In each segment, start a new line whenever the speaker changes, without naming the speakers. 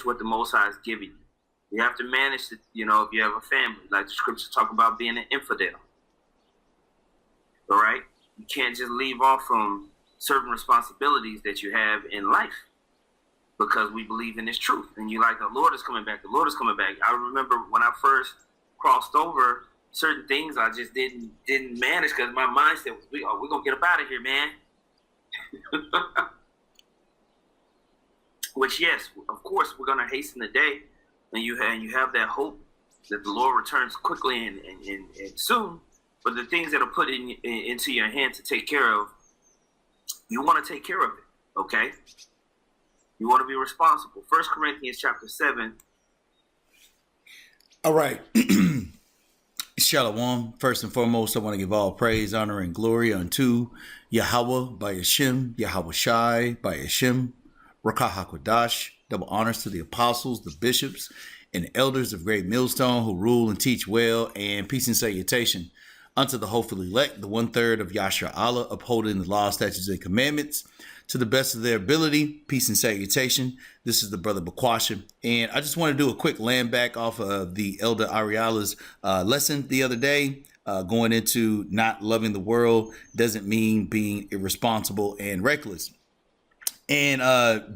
manage what the Most High is giving you. You have to manage, if you have a family, like the scriptures talk about being an infidel. All right? You can't just leave off from certain responsibilities that you have in life because we believe in this truth. And you like, the Lord is coming back. The Lord is coming back. I remember when I first crossed over, certain things I just didn't manage because my mindset was, we're going to get up out of here, man. Which, yes, of course, we're going to hasten the day. And you have that hope that the Lord returns quickly and soon. But the things that are put into your hand to take care of, you want to take care of it, okay? You want to be responsible. 1 Corinthians chapter 7.
All right. Shalom. First and foremost, I want to give all praise, honor, and glory unto Yahweh by Hashem, Yahweh Shai by Hashem, Rakah HaKodash. Double honors to the apostles, the bishops, and elders of Great Millstone who rule and teach well, and peace and salutation unto the hopeful elect, the 1/3 of Yashar Allah, upholding the law, statutes, and commandments to the best of their ability. Peace and salutation. This is the brother Bakwasha, and I just want to do a quick land back off of the Elder Ariala's lesson the other day. Going into not loving the world doesn't mean being irresponsible and reckless. And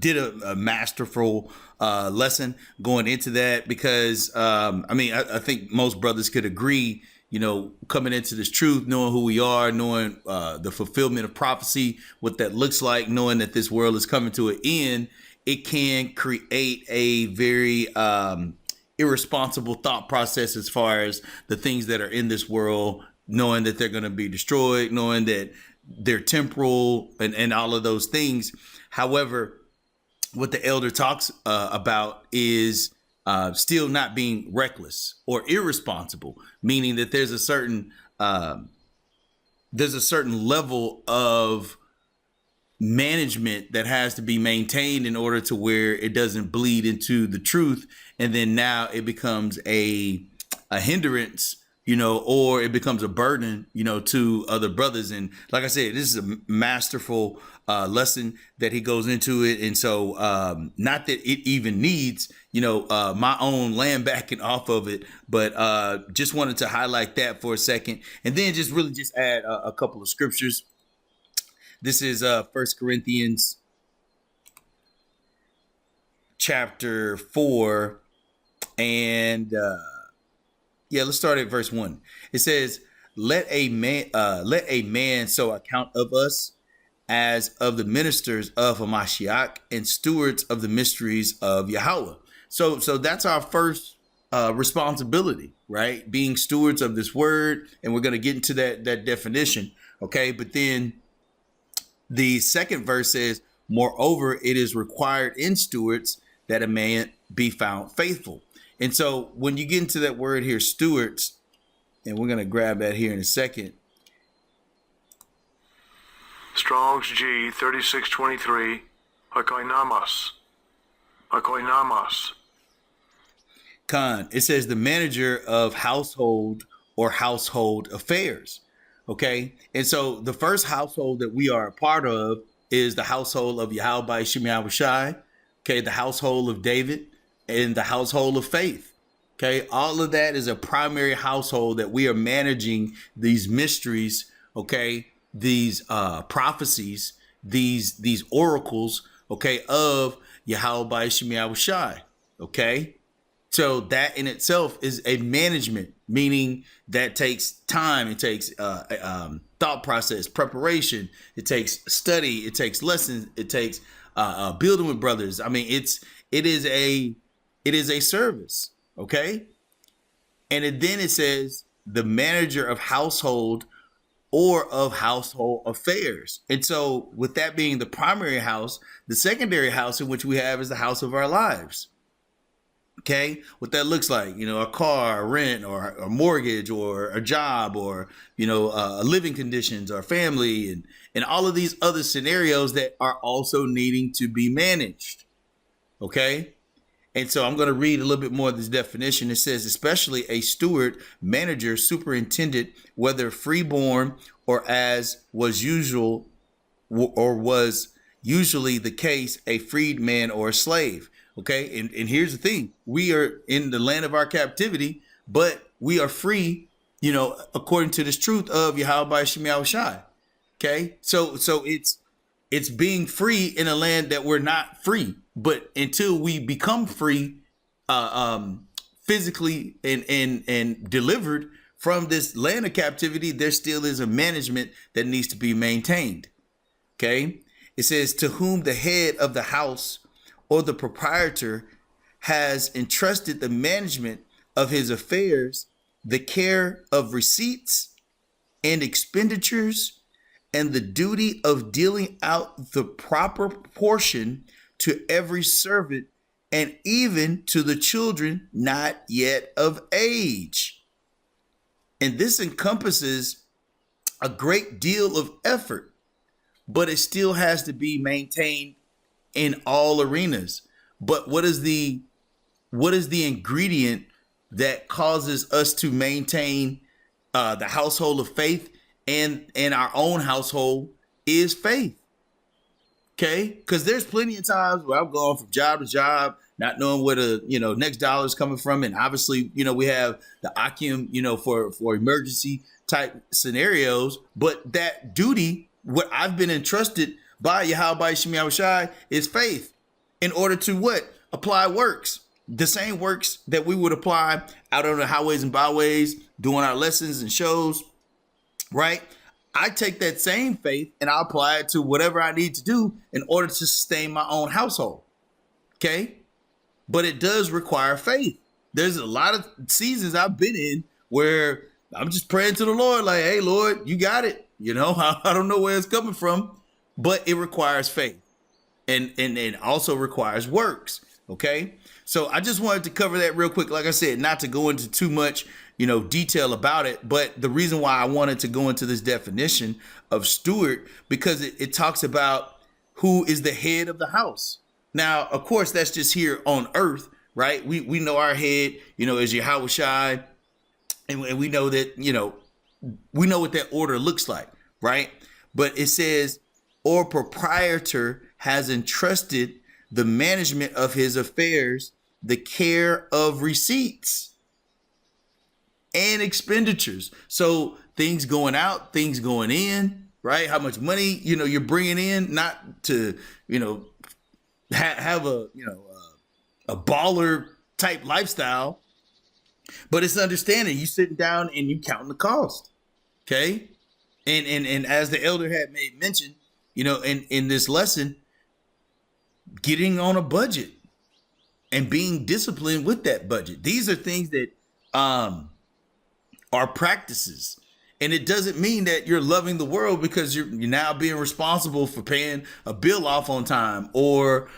did a masterful lesson going into that because, I think most brothers could agree, coming into this truth, knowing who we are, knowing the fulfillment of prophecy, what that looks like, knowing that this world is coming to an end, it can create a very irresponsible thought process as far as the things that are in this world, knowing that they're going to be destroyed, knowing that they're temporal and all of those things. However, what the elder talks about is still not being reckless or irresponsible, meaning that there's a certain level of management that has to be maintained in order to where it doesn't bleed into the truth, and then now it becomes a hindrance, or it becomes a burden, to other brothers. And like I said, this is a masterful lesson that he goes into it. And so not that it even needs, my own land backing off of it, but just wanted to highlight that for a second. And then just add a couple of scriptures. This is 1 Corinthians chapter 4. And let's start at verse 1. It says, let a man so account of us as of the ministers of Hamashiach and stewards of the mysteries of Yahweh. So that's our first responsibility, right? Being stewards of this word. And we're going to get into that definition. Okay. But then the second verse says, moreover, it is required in stewards that a man be found faithful. And so when you get into that word here, stewards, and we're going to grab that here in a second.
Strong's G 3623, hakoinamas.
Khan, it says the manager of household or household affairs. Okay. And so the first household that we are a part of is the household of Yahweh Shemi Shai. Okay. The household of David and the household of faith. Okay. All of that is a primary household that we are managing these mysteries. Okay. These prophecies, these oracles, okay, of Yahweh Shemi Shai. Okay. So that in itself is a management, meaning that takes time. It takes thought process, preparation. It takes study. It takes lessons. It takes building with brothers. I mean, it is a service. Okay. And then it says the manager of household or of household affairs. And so with that being the primary house, the secondary house in which we have is the house of our lives. Okay, what that looks like, a car, a rent, or a mortgage, or a job, or, living conditions, or family, and all of these other scenarios that are also needing to be managed. Okay, and so I'm going to read a little bit more of this definition. It says, especially a steward, manager, superintendent, whether freeborn or as was usual or was usually the case, a freedman or a slave. Okay. And here's the thing. We are in the land of our captivity, but we are free, according to this truth of Yahweh Shemiah Shai. Okay. So it's being free in a land that we're not free, but until we become free, physically and delivered from this land of captivity, there still is a management that needs to be maintained. Okay. It says, to whom the head of the house or the proprietor has entrusted the management of his affairs, the care of receipts and expenditures, and the duty of dealing out the proper portion to every servant, and even to the children not yet of age. And this encompasses a great deal of effort, but it still has to be maintained in all arenas. But what is the ingredient that causes us to maintain the household of faith and our own household is faith? Okay, because there's plenty of times where I'm going from job to job, not knowing where the next dollar is coming from, and obviously we have the Akim for emergency type scenarios. But that duty, what I've been entrusted by Yahweh Shemiah Shai, is faith, in order to what? Apply works, the same works that we would apply out on the highways and byways, doing our lessons and shows, right? I take that same faith and I apply it to whatever I need to do in order to sustain my own household. Okay. But it does require faith. There's a lot of seasons I've been in where I'm just praying to the Lord, like, hey, Lord, you got it. I don't know where it's coming from, but it requires faith, and it also requires works. Okay. So I just wanted to cover that real quick. Like I said, not to go into too much, detail about it. But the reason why I wanted to go into this definition of steward, because it talks about who is the head of the house. Now, of course, that's just here on earth, right? We know our head, is Yahweh Shai, and we know that, we know what that order looks like, right? But it says, or proprietor has entrusted the management of his affairs, the care of receipts and expenditures. So things going out, things going in, right? How much money, you're bringing in, not to, have a baller type lifestyle, but it's understanding you sitting down and you counting the cost. Okay. And as the elder had made mention, in this lesson, getting on a budget and being disciplined with that budget. These are things that are practices. And it doesn't mean that you're loving the world because you're now being responsible for paying a bill off on time, or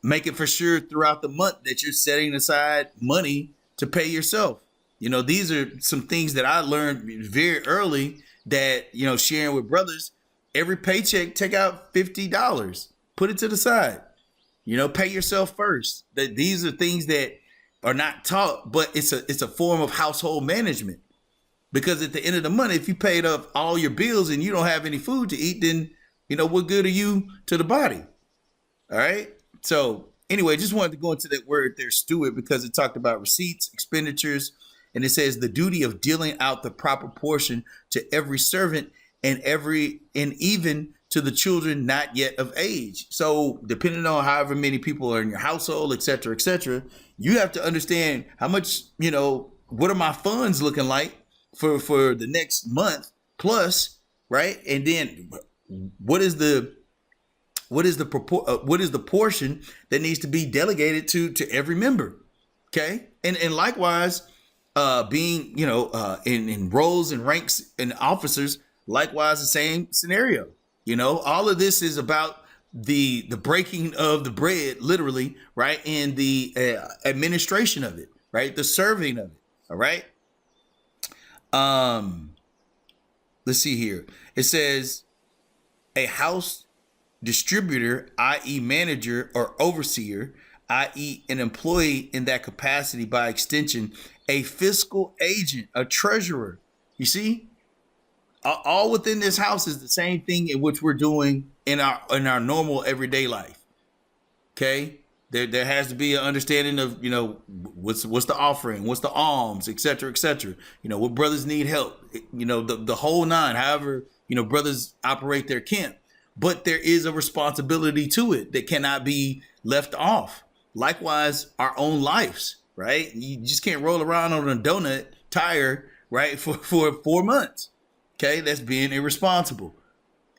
making for sure throughout the month that you're setting aside money to pay yourself. These are some things that I learned very early that, sharing with brothers. Every paycheck, take out $50, put it to the side, pay yourself first. That these are things that are not taught, but it's a form of household management, because at the end of the month, if you paid up all your bills and you don't have any food to eat, then, what good are you to the body? All right. So anyway, just wanted to go into that word there, steward, because it talked about receipts, expenditures, and it says the duty of dealing out the proper portion to every servant and even to the children not yet of age. So depending on however many people are in your household, et cetera, you have to understand how much, what are my funds looking like for the next month plus, right? And then what is the portion that needs to be delegated to every member? Okay. And likewise, being, in roles and ranks and officers, likewise, the same scenario. All of this is about the breaking of the bread, literally, right? And the administration of it, right? The serving of it. All right. Let's see here. It says a house distributor, i.e. manager or overseer, i.e. an employee in that capacity, by extension, a fiscal agent, a treasurer. You see? All within this house is the same thing in which we're doing in our normal everyday life. Okay. There has to be an understanding of, what's the offering, what's the alms, et cetera, et cetera. What brothers need help, the whole nine, however, brothers operate their camp. But there is a responsibility to it that cannot be left off. Likewise, our own lives, right? You just can't roll around on a donut tire, right, for 4 months. Okay, that's being irresponsible.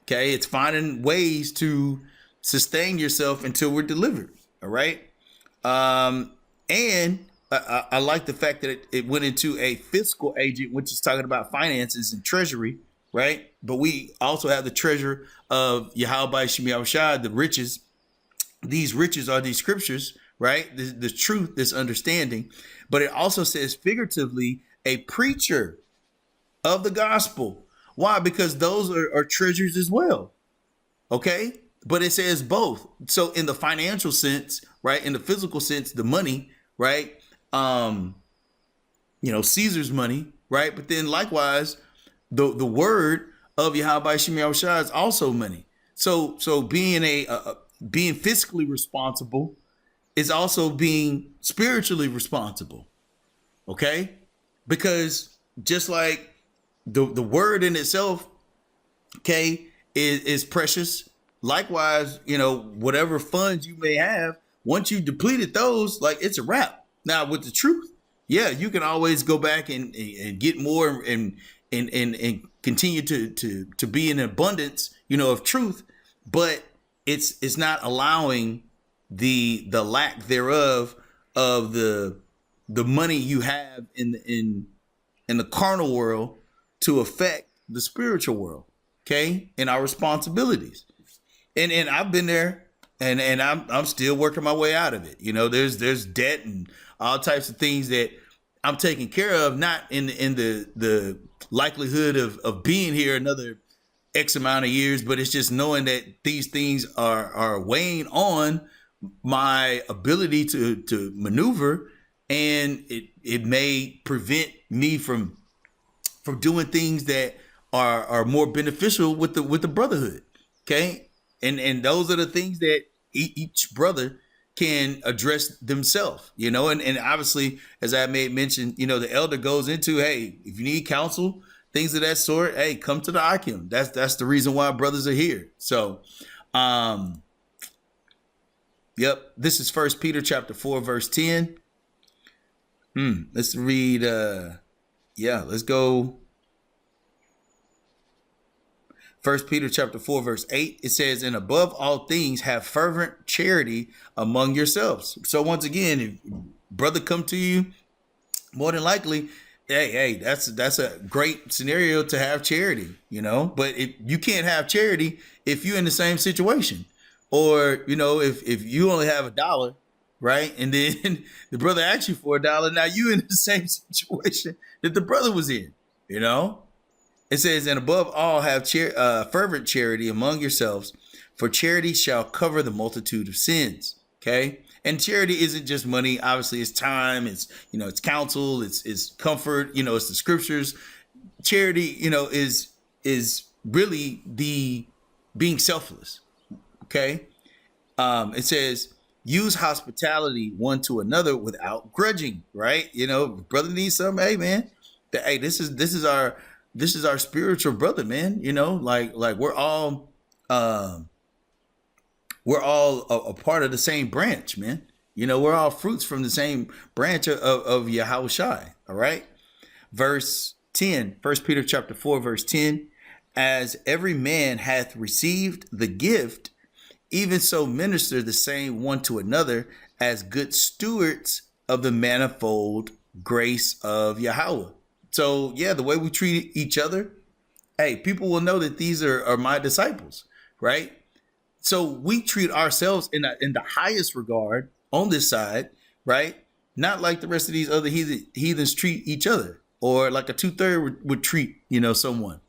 Okay, it's finding ways to sustain yourself until we're delivered. All right. And I like the fact that it went into a fiscal agent, which is talking about finances and treasury, right? But we also have the treasure of Yahweh Shem Yahushua, the riches. These riches are these scriptures, right? The truth, this understanding. But it also says figuratively a preacher of the gospel. Why? Because those are treasures as well. Okay. But it says both. So in the financial sense, right, in the physical sense, the money, right, Caesar's money, right, but then likewise, the word of Yahweh Shem Yahushua is also money. So being being fiscally responsible is also being spiritually responsible, okay? Because just like the word in itself, okay, is precious. Likewise, whatever funds you may have, once you depleted those, like it's a wrap. Now with the truth, yeah, you can always go back and get more and continue to be in abundance, of truth, but it's not allowing the lack thereof of the money you have in the carnal world to affect the spiritual world, okay, and our responsibilities. And I've been there, and I'm still working my way out of it. There's debt and all types of things that I'm taking care of, not in the likelihood of being here another X amount of years, but it's just knowing that these things are weighing on my ability to maneuver, and it may prevent me from doing things that are more beneficial with the brotherhood. Okay. And those are the things that each brother can address themselves, and obviously, as I made mention, the elder goes into, hey, if you need counsel, things of that sort, hey, come to the Akim. That's the reason why brothers are here. So, yep, this is 1 Peter chapter 4, verse 10. Let's read, let's go. 1 Peter chapter 4, verse 8, it says, and above all things, have fervent charity among yourselves. So once again, if brother come to you, more than likely, hey, that's a great scenario to have charity, but you can't have charity if you're in the same situation, or, if you only have $1, right? And then the brother asks you for $1. Now you in the same situation that the brother was in, It says, and above all, have fervent charity among yourselves, for charity shall cover the multitude of sins. Okay. And charity isn't just money. Obviously, it's time. It's, it's counsel. It's comfort. It's the scriptures. Charity, is really the being selfless. Okay. It says, use hospitality one to another without grudging. Right. Brother needs something. Hey, man. Hey, this is our spiritual brother, man. Like we're all a part of the same branch, man. We're all fruits from the same branch of Yahushua. All right. Verse 10, 1 Peter chapter 4, verse 10, as every man hath received the gift, even so minister the same one to another as good stewards of the manifold grace of Yahweh. So, yeah, the way we treat each other, hey, people will know that these are my disciples, right? So we treat ourselves in the highest regard on this side, right? Not like the rest of these other heathens treat each other, or like a 2/3 would treat, someone.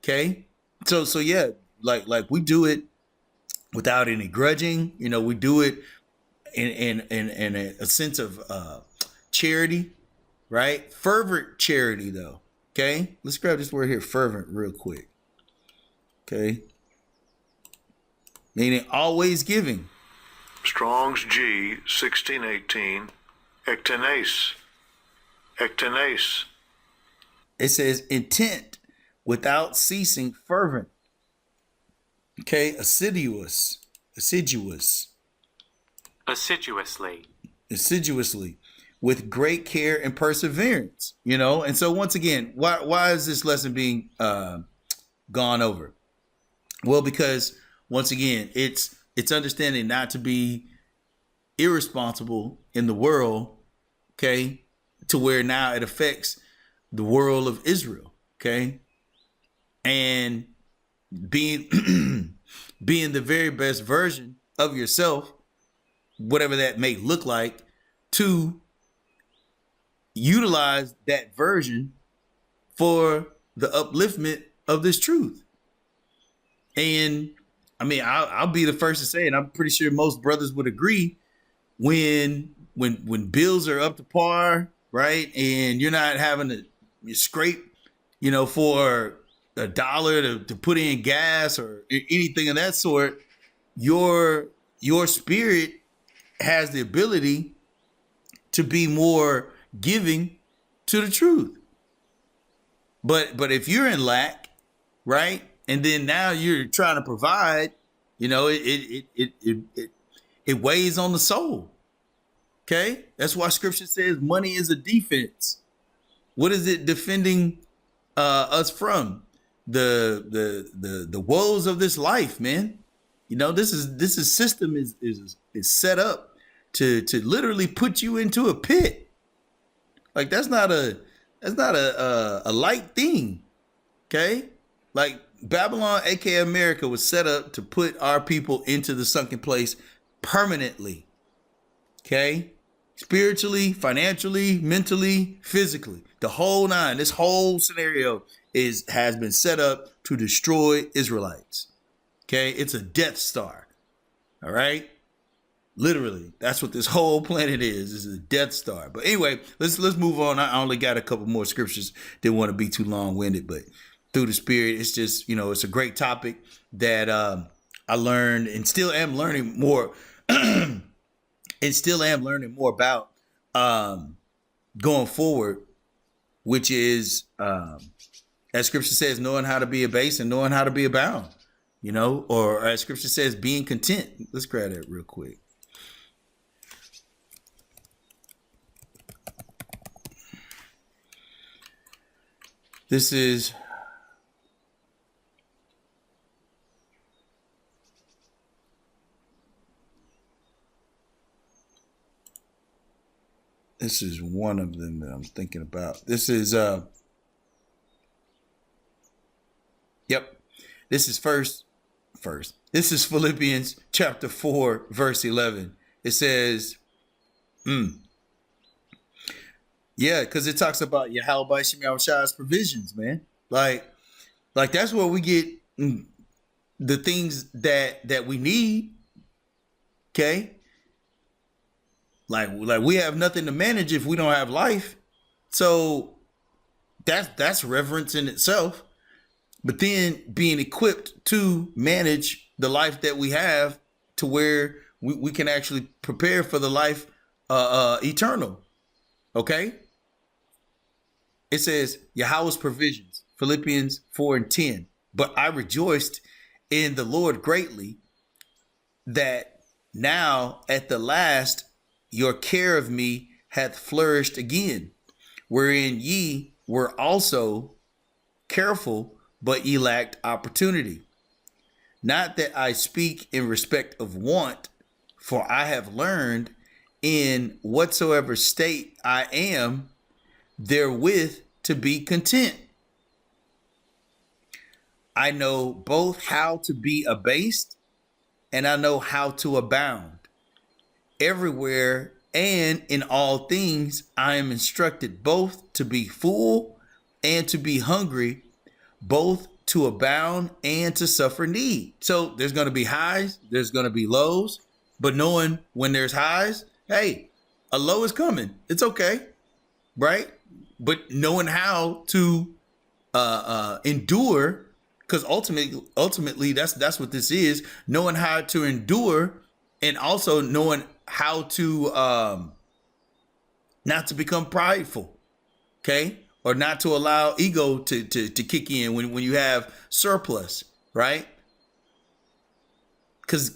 Okay. So yeah, like we do it without any grudging. We do it in a sense of charity. Right? Fervent charity, though. Okay. Let's grab this word here, fervent, real quick. Okay. Meaning always giving.
Strong's G 1618. Ectenase. Ectenase.
It says intent, without ceasing, fervent. Okay, assiduous, assiduously, with great care and perseverance. You know, and so once again, why is this lesson being gone over? Well, because once again, it's understanding not to be irresponsible in the world, okay, to where now it affects the world of Israel, okay, and being being the very best version of yourself, whatever that may look like, to utilize that version for the upliftment of this truth. And I mean, I'll be the first to say, and I'm pretty sure most brothers would agree, when bills are up to par, right, and you're not having to scrape, you know, for $1 to put in gas or anything of that sort, your spirit has the ability to be more giving to the truth. But if you're in lack, right, and then now you're trying to provide, you know, it weighs on the soul. Okay, that's why Scripture says money is a defense. What is it defending us from? The woes of this life, man. You know, this system is set up to literally put you into a pit. Like that's not a light thing. Okay, like Babylon, aka America, was set up to put our people into the sunken place permanently. Okay, spiritually, financially, mentally, physically, the whole nine. This whole scenario has been set up to destroy Israelites. Okay, it's a Death Star. All right, literally, that's what this whole planet is. Is a Death Star. But anyway, let's move on. I only got a couple more scriptures. Didn't want to be too long-winded, but through the Spirit, it's just, you know, it's a great topic that I learned and still am learning more. And still am learning more about going forward, which is, as Scripture says, knowing how to be abased and knowing how to be abound, you know, or as Scripture says, being content. Let's grab that real quick. This is one of them that I'm thinking about. This is this is first. This is Philippians chapter 4, verse 11. It says, yeah, because it talks about Yahweh Shem Shai's provisions, man. Like that's where we get the things that we need. Okay. Like we have nothing to manage if we don't have life. So that's reverence in itself. But then being equipped to manage the life that we have to where we can actually prepare for the life eternal. Okay. It says Yahweh's provisions, Philippians 4:10. But I rejoiced in the Lord greatly that now at the last your care of me hath flourished again, wherein ye were also careful, but ye lacked opportunity. Not that I speak in respect of want, for I have learned in whatsoever state I am, therewith to be content. I know both how to be abased and I know how to abound. Everywhere and in all things I am instructed both to be full and to be hungry, both to abound and to suffer need. So there's going to be highs, there's going to be lows, but knowing when there's highs, hey, a low is coming. It's okay, right? But knowing how to endure, because ultimately that's what this is, knowing how to endure and also knowing how to not to become prideful, okay, or not to allow ego to kick in when you have surplus, right? Because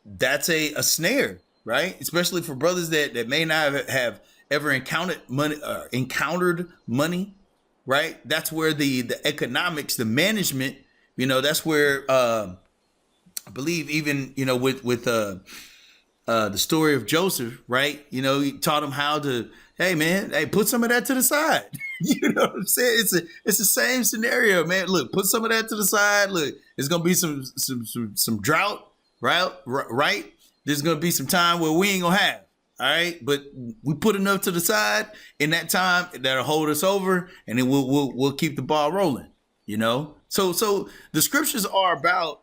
that's a snare, right? Especially for brothers that may not have ever encountered money, right? That's where the economics, the management, that's where I believe even with the story of Joseph, right? He taught him how to, hey man, hey, put some of that to the side. You know what I'm saying? It's the same scenario, man. Look, put some of that to the side. Look, it's gonna be some drought, right? Right? There's gonna be some time where we ain't gonna have. All right, but we put enough to the side in that time that'll hold us over, and then we'll keep the ball rolling. So the scriptures are about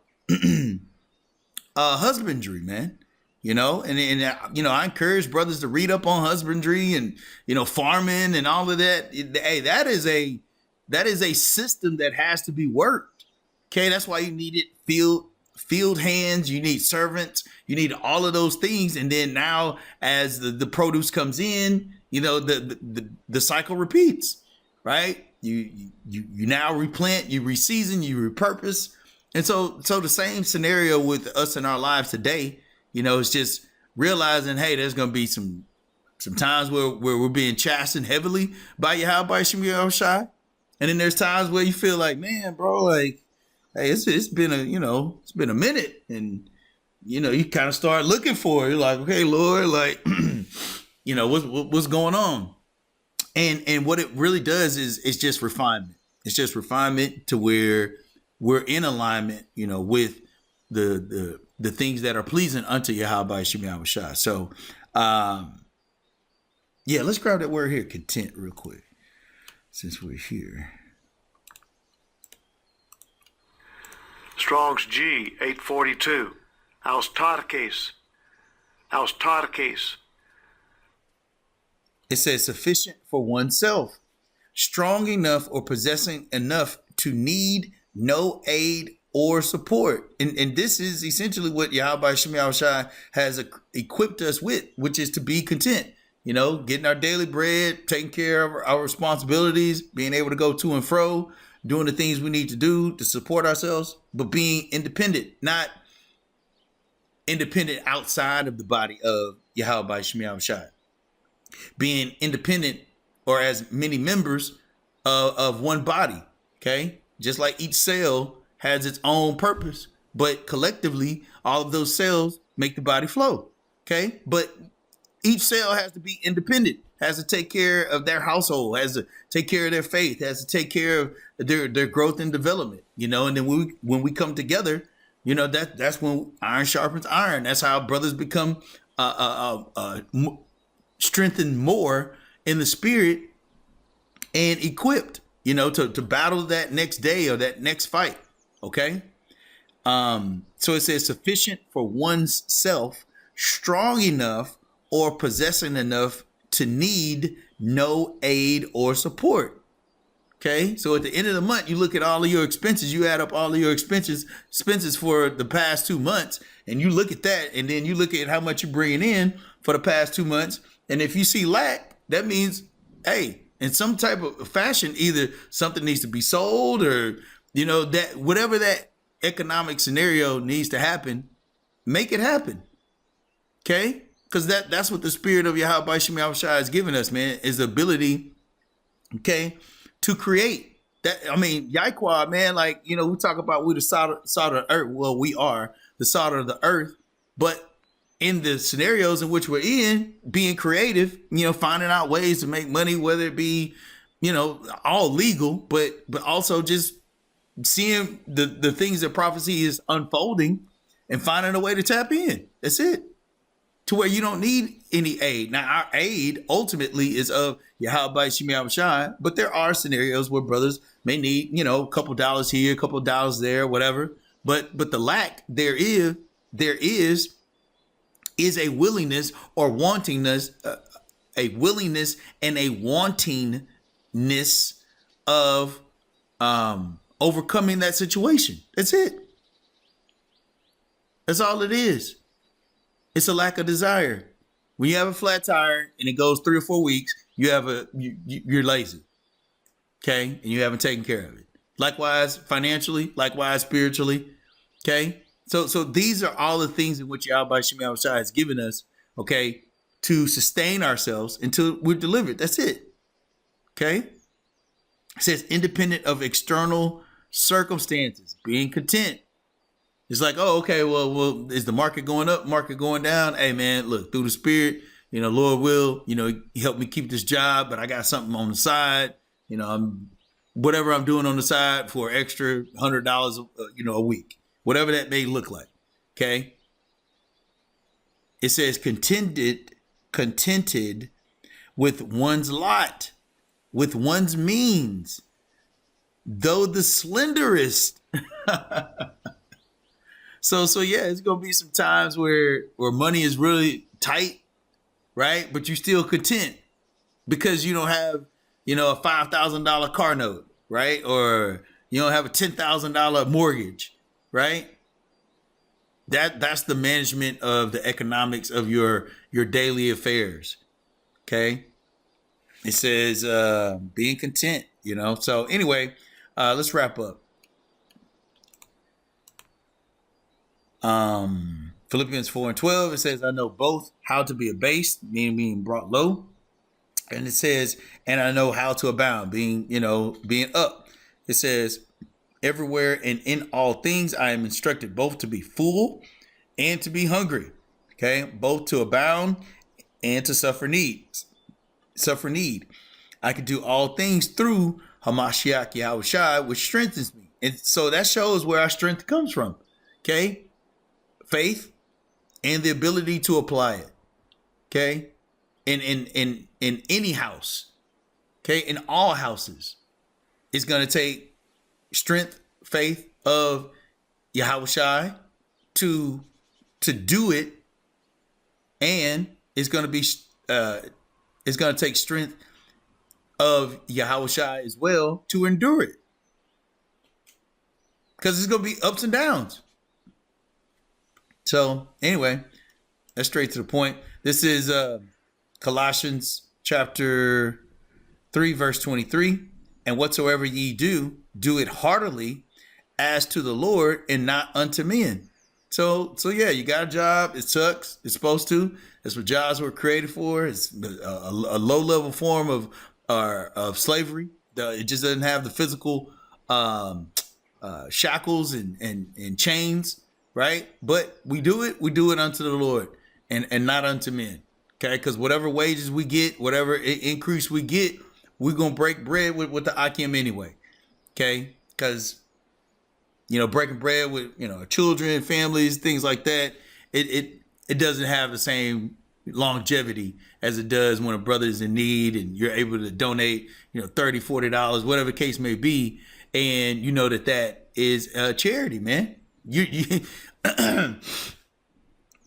husbandry, man. And I encourage brothers to read up on husbandry and farming and all of that. Hey, that is a system that has to be worked. Okay, that's why you need it field hands, you need servants, you need all of those things. And then now as the produce comes in, the cycle repeats, right? You now replant, you reseason, you repurpose. And so the same scenario with us in our lives today, it's just realizing, hey, there's going to be some times where we're being chastened heavily by Yahweh Shemir Shai. And then there's times where you feel like, man, bro, like, hey, it's been a minute. And, you kind of start looking for it. You're like, okay, Lord, like, what's going on? And what it really does is just refinement. It's just refinement to where we're in alignment, with the things that are pleasing unto Yahweh Shemir Shai. So, yeah, let's grab that word here, content, real quick, since we're here.
Strong's G 842. Austarkes.
It says sufficient for oneself, strong enough or possessing enough to need no aid or support. And this is essentially what Yahweh Shemir Shai has equipped us with, which is to be content, getting our daily bread, taking care of our responsibilities, being able to go to and fro, doing the things we need to do to support ourselves, but being independent, not independent outside of the body of Yahweh Shemir Shai. Being independent, or as many members of one body, okay? Just like each cell has its own purpose, but collectively, all of those cells make the body flow, okay? But each cell has to be independent, has to take care of their household, has to take care of their faith, has to take care of their growth and development, and then when we come together, that's when iron sharpens iron. That's how brothers become strengthened more in the spirit and equipped, to battle that next day or that next fight. Okay. So it says sufficient for one's self, strong enough or possessing enough to need no aid or support. Okay. So at the end of the month, you look at all of your expenses, you add up all of your expenses for the past 2 months, and you look at that, and then you look at how much you're bringing in for the past 2 months. And if you see lack, that means, hey, in some type of fashion, either something needs to be sold or, that whatever that economic scenario needs to happen, make it happen. Okay? Because that's what the spirit of Yahweh Shemir Shai has given us, man, is the ability, okay, to create. That, I mean, Yahweh, man, like, we talk about we're the salt of the earth. Well, we are the salt of the earth, but in the scenarios in which we're in, being creative, finding out ways to make money, whether it be, all legal, but also just seeing the things that prophecy is unfolding and finding a way to tap in. That's it. To where you don't need any aid. Now, our aid ultimately is of Yahweh Shemir Shai, but there are scenarios where brothers may need, a couple dollars here, a couple dollars there, whatever. But the lack there is a willingness or wantingness, a willingness and a wantingness of overcoming that situation. That's it. That's all it is. It's a lack of desire. When you have a flat tire and it goes 3 or 4 weeks, you're lazy. Okay, and you haven't taken care of it. Likewise, financially, likewise, spiritually. Okay, so these are all the things in which Yahweh Shem Yahushua has given us. Okay, to sustain ourselves until we're delivered. That's it. Okay, it says independent of external circumstances, being content. It's like, oh, okay, well, is the market going up, market going down? Hey, man, look, through the Spirit, Lord will, help me keep this job, but I got something on the side. Whatever I'm doing on the side for extra $100, a week, whatever that may look like. Okay. It says contented with one's lot, with one's means, though the slenderest. So yeah, it's gonna be some times where money is really tight, right? But you're still content because you don't have, a $5,000 car note, right? Or you don't have a $10,000 mortgage, right? That's the management of the economics of your daily affairs. Okay. It says being content, So anyway, let's wrap up. Philippians 4:12, it says, I know both how to be abased, meaning being brought low. And it says, and I know how to abound, being up. It says, everywhere and in all things, I am instructed both to be full and to be hungry. Okay. Both to abound and to suffer need. I can do all things through Hamashiach Yahushua, which strengthens me. And so that shows where our strength comes from. Okay. Faith and the ability to apply it. Okay. In any house. Okay. In all houses, it's going to take strength, faith of Yahushua to do it. And it's going to be, it's going to take strength of Yahushua as well to endure it. Because it's going to be ups and downs. So anyway, that's straight to the point. This is Colossians chapter 3, verse 23. And whatsoever ye do, do it heartily as to the Lord and not unto men. So yeah, you got a job. It sucks. It's supposed to. That's what jobs were created for. It's a low level form of slavery. It just doesn't have the physical shackles and chains. Right. But we do it unto the Lord and not unto men. OK, because whatever wages we get, whatever increase we get, we're going to break bread with the Akim anyway. OK, because, breaking bread with, children, families, things like that. It doesn't have the same longevity as it does when a brother is in need and you're able to donate, $30, $40, whatever the case may be. And you know that is a charity, man. You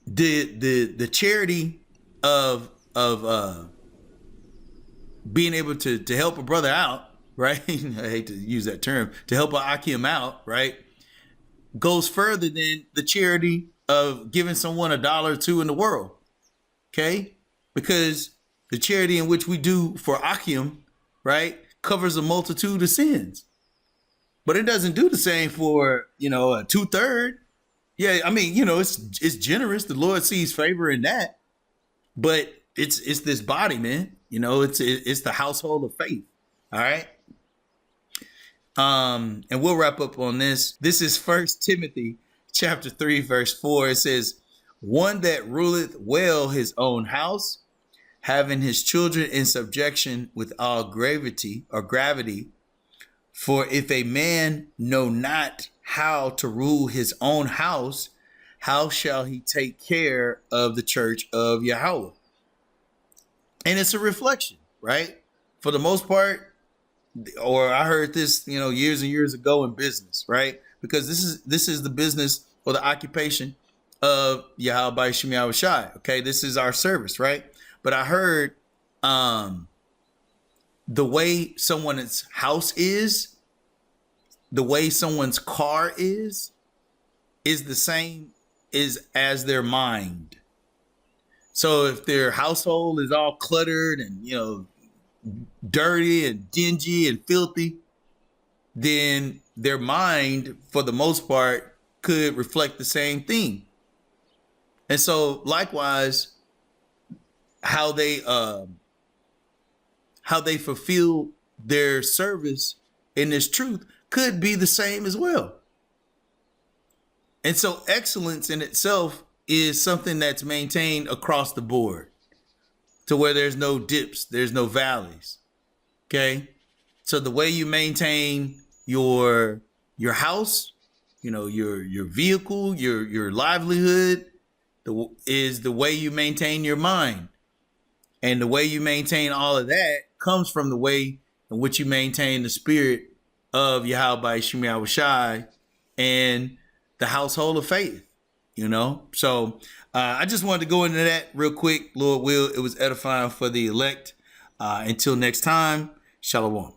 the charity of being able to help a brother out, right? I hate to use that term, to help Akim out, right? Goes further than the charity of giving someone $1 or $2 in the world. Okay? Because the charity in which we do for Akim, right, covers a multitude of sins. But it doesn't do the same for, a 2/3. Yeah, I mean, it's generous. The Lord sees favor in that. But it's this body, man. It's the household of faith. All right. And we'll wrap up on this. This is 1 Timothy chapter 3, verse 4. It says, one that ruleth well his own house, having his children in subjection with all gravity. For if a man know not how to rule his own house, how shall he take care of the church of Yahweh? And it's a reflection, right? For the most part, or I heard this, years and years ago in business, right? Because this is the business or the occupation of Yahweh Shem Yahushua. Okay, this is our service, right? But I heard the way someone's house is, the way someone's car is the same as their mind. So if their household is all cluttered and, dirty and dingy and filthy, then their mind, for the most part, could reflect the same thing. And so likewise, how they fulfill their service in this truth could be the same as well. And so excellence in itself is something that's maintained across the board to where there's no dips, there's no valleys. Okay. So the way you maintain your house, your vehicle, your livelihood is the way you maintain your mind. And the way you maintain all of that comes from the way in which you maintain the spirit of Yahweh Shemi Awashai and the household of faith, So I just wanted to go into that real quick. Lord will, it was edifying for the elect. Until next time, Shalom.